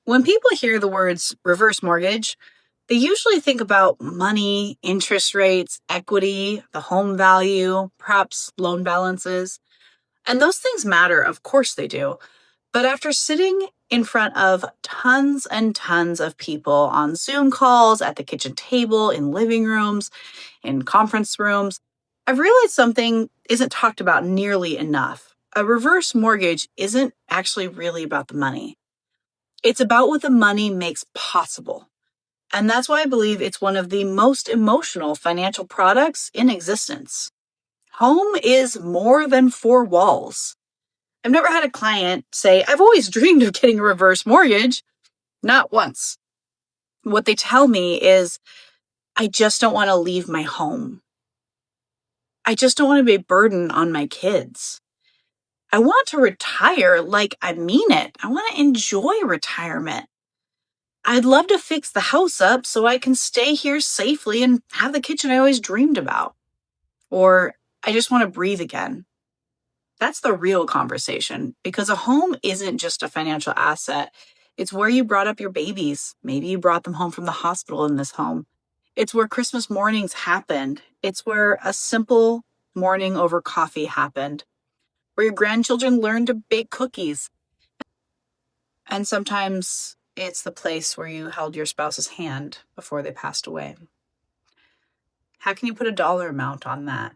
When people hear the words reverse mortgage, they usually think about money, interest rates, equity, the home value, perhaps loan balances. And those things matter, of course they do. But after sitting in front of tons and tons of people on Zoom calls, at the kitchen table, in living rooms, in conference rooms, I've realized something isn't talked about nearly enough. A reverse mortgage isn't actually really about the money. It's about what the money makes possible. And that's why I believe it's one of the most emotional financial products in existence. Home is more than four walls. I've never had a client say, I've always dreamed of getting a reverse mortgage. Not once. What they tell me is, I just don't want to leave my home. I just don't want to be a burden on my kids. I want to retire like I mean it. I want to enjoy retirement. I'd love to fix the house up so I can stay here safely and have the kitchen I always dreamed about. Or I just want to breathe again. That's the real conversation, because a home isn't just a financial asset. It's where you brought up your babies. Maybe you brought them home from the hospital in this home. It's where Christmas mornings happened. It's where a simple morning over coffee happened, where your grandchildren learned to bake cookies. And sometimes it's the place where you held your spouse's hand before they passed away. How can you put a dollar amount on that?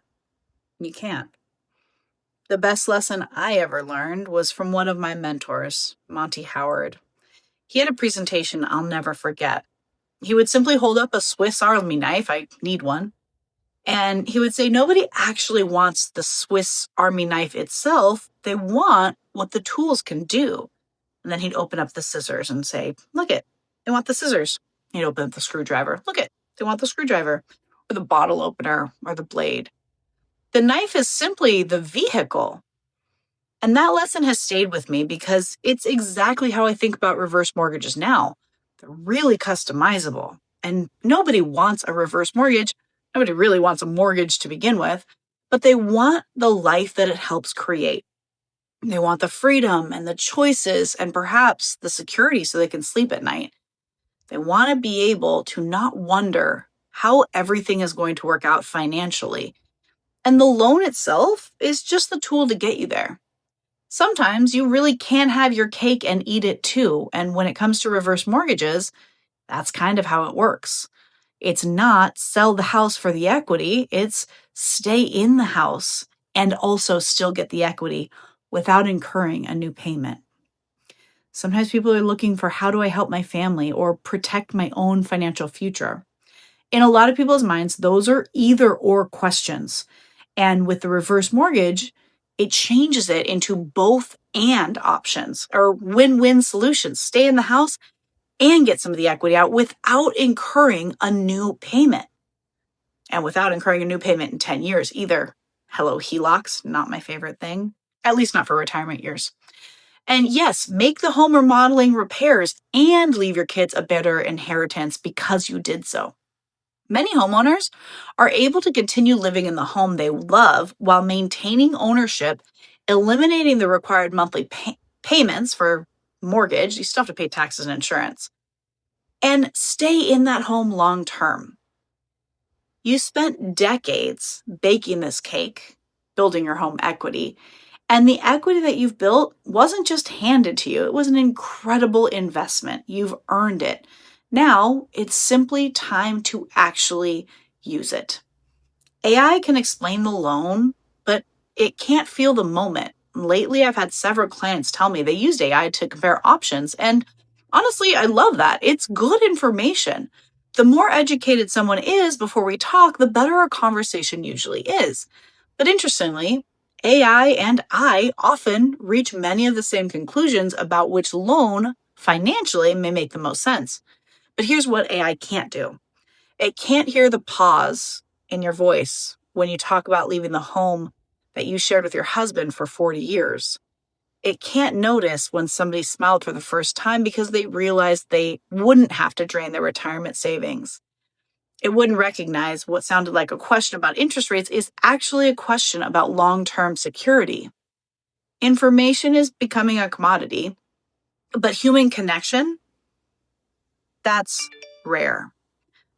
You can't. The best lesson I ever learned was from one of my mentors, Monty Howard. He had a presentation I'll never forget. He would simply hold up a Swiss Army knife. I need one. And he would say, nobody actually wants the Swiss Army knife itself. They want what the tools can do. And then he'd open up the scissors and say, look it, they want the scissors. He'd open up the screwdriver. Look it, they want the screwdriver, or the bottle opener, or the blade. The knife is simply the vehicle. And that lesson has stayed with me because it's exactly how I think about reverse mortgages now. They're really customizable. And nobody wants a reverse mortgage. Nobody really wants a mortgage to begin with, but they want the life that it helps create. They want the freedom and the choices and perhaps the security so they can sleep at night. They want to be able to not wonder how everything is going to work out financially. And the loan itself is just the tool to get you there. Sometimes you really can have your cake and eat it too. And when it comes to reverse mortgages, that's kind of how it works. It's not sell the house for the equity. It's stay in the house and also still get the equity without incurring a new payment. Sometimes people are looking for, how do I help my family or protect my own financial future? In a lot of people's minds, those are either or questions. And with the reverse mortgage, it changes it into both and options, or win-win solutions. Stay in the house and get some of the equity out without incurring a new payment. And without incurring a new payment in 10 years either. Hello, HELOCs, not my favorite thing, at least not for retirement years. And yes, make the home remodeling repairs and leave your kids a better inheritance because you did so. Many homeowners are able to continue living in the home they love while maintaining ownership, eliminating the required monthly payments for mortgage. You still have to pay taxes and insurance, and stay in that home long term. You spent decades baking this cake, building your home equity, and the equity that you've built wasn't just handed to you. It was an incredible investment. You've earned it. Now it's simply time to actually use it. AI can explain the loan, but it can't feel the moment. Lately, I've had several clients tell me they used AI to compare options, and honestly, I love that. It's good information. The more educated someone is before we talk, the better our conversation usually is. But interestingly, AI and I often reach many of the same conclusions about which loan financially may make the most sense. But here's what AI can't do. It can't hear the pause in your voice when you talk about leaving the home that you shared with your husband for 40 years. It can't notice when somebody smiled for the first time because they realized they wouldn't have to drain their retirement savings. It wouldn't recognize what sounded like a question about interest rates is actually a question about long-term security. Information is becoming a commodity, but human connection, that's rare.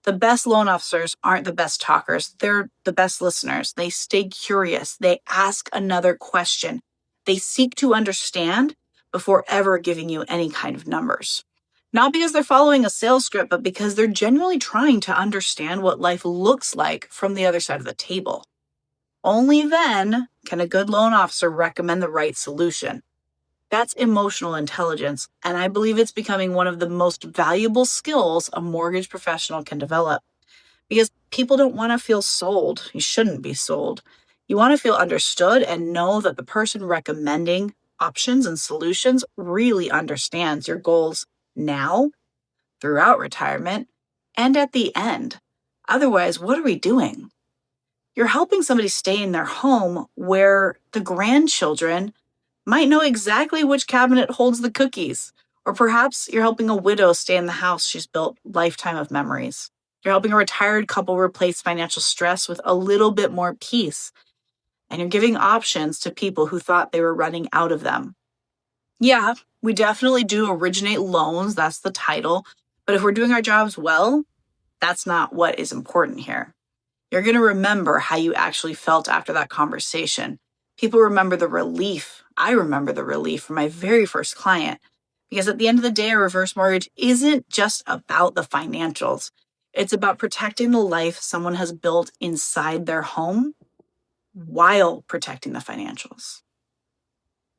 The best loan officers aren't the best talkers. They're the best listeners. They stay curious. They ask another question. They seek to understand before ever giving you any kind of numbers. Not because they're following a sales script, but because they're genuinely trying to understand what life looks like from the other side of the table. Only then can a good loan officer recommend the right solution. That's emotional intelligence, and I believe it's becoming one of the most valuable skills a mortgage professional can develop. Because people don't want to feel sold. You shouldn't be sold. You want to feel understood and know that the person recommending options and solutions really understands your goals now, throughout retirement, and at the end. Otherwise, what are we doing? You're helping somebody stay in their home where the grandchildren might know exactly which cabinet holds the cookies. Or perhaps you're helping a widow stay in the house she's built a lifetime of memories. You're helping a retired couple replace financial stress with a little bit more peace. And you're giving options to people who thought they were running out of them. Yeah, we definitely do originate loans. That's the title. But if we're doing our jobs well, that's not what is important here. You're going to remember how you actually felt after that conversation. People remember the relief. I remember the relief from my very first client. Because at the end of the day, a reverse mortgage isn't just about the financials. It's about protecting the life someone has built inside their home while protecting the financials.